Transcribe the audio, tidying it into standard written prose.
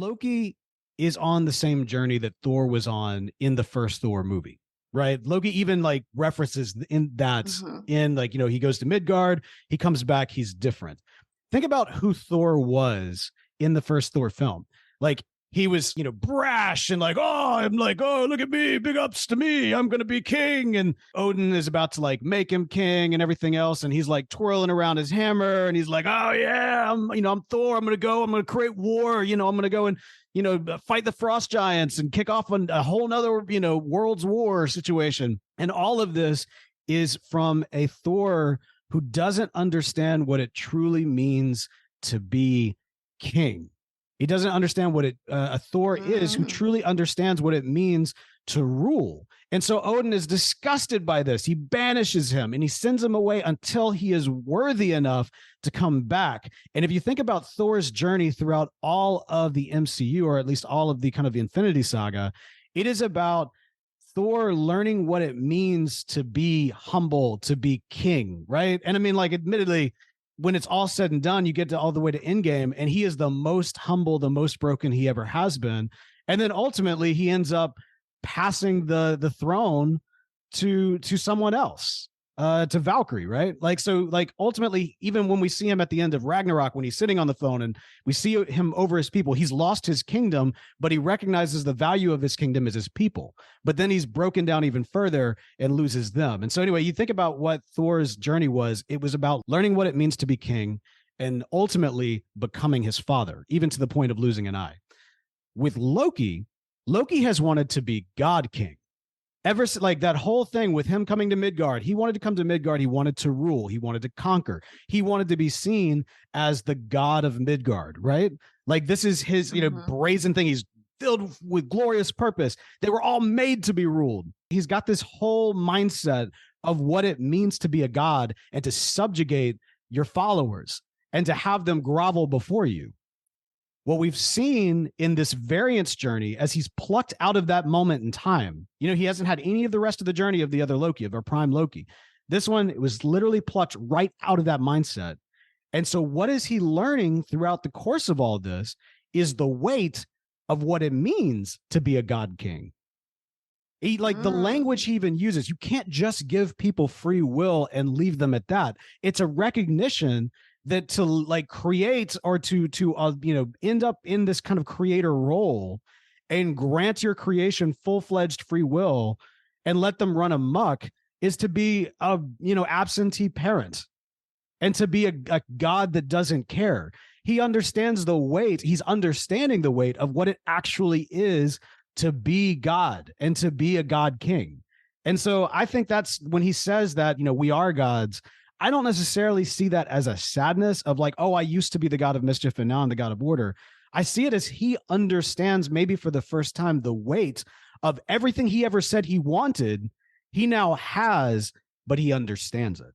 Loki is on the same journey that Thor was on in the first Thor movie, right? Loki even like references in that in like, he goes to Midgard, he comes back, he's different. Think about who Thor was in the first Thor film. Like he was, brash and like, I'm like, look at me, big ups to me, I'm going to be king. And Odin is about to like make him king and everything else. And he's like twirling around his hammer and he's like, oh yeah, I'm Thor. I'm going to create war. I'm going to go and, fight the frost giants and kick off a whole nother, world's war situation. And all of this is from a Thor who doesn't understand what it truly means to be king. He doesn't understand what a Thor is, who truly understands what it means to rule. And so Odin is disgusted by this. He banishes him and he sends him away until he is worthy enough to come back. And if you think about Thor's journey throughout all of the MCU, or at least all of the kind of the Infinity Saga, it is about Thor learning what it means to be humble, to be king, right? And I mean, like, admittedly, when it's all said and done, you get to all the way to Endgame, and he is the most humble, the most broken he ever has been. And then ultimately he ends up passing the throne to someone else, to Valkyrie, right? Like, so like ultimately, even when we see him at the end of Ragnarok, when he's sitting on the throne and we see him over his people, he's lost his kingdom, but he recognizes the value of his kingdom is his people. But then he's broken down even further and loses them. And so anyway, you think about what Thor's journey was. It was about learning what it means to be king and ultimately becoming his father, even to the point of losing an eye. With Loki has wanted to be God King. Ever like that whole thing with him coming to Midgard, he wanted to come to Midgard. He wanted to rule. He wanted to conquer. He wanted to be seen as the god of Midgard, right? Like this is his, brazen thing. He's filled with glorious purpose. They were all made to be ruled. He's got this whole mindset of what it means to be a god and to subjugate your followers and to have them grovel before you. What we've seen in this variance journey, as he's plucked out of that moment in time, he hasn't had any of the rest of the journey of the other Loki, of our prime Loki. This one, it was literally plucked right out of that mindset. And so what is he learning throughout the course of all this is the weight of what it means to be a god king. He, like the language he even uses, you can't just give people free will and leave them at that. It's a recognition that to like create or to end up in this kind of creator role and grant your creation full-fledged free will and let them run amok is to be a absentee parent and to be a god that doesn't care. He understands the weight. He's understanding the weight of what it actually is to be God and to be a god king. And so I think that's when he says that, we are gods. I don't necessarily see that as a sadness of like, oh, I used to be the god of mischief and now I'm the god of order. I see it as he understands maybe for the first time the weight of everything he ever said he wanted, he now has, but he understands it.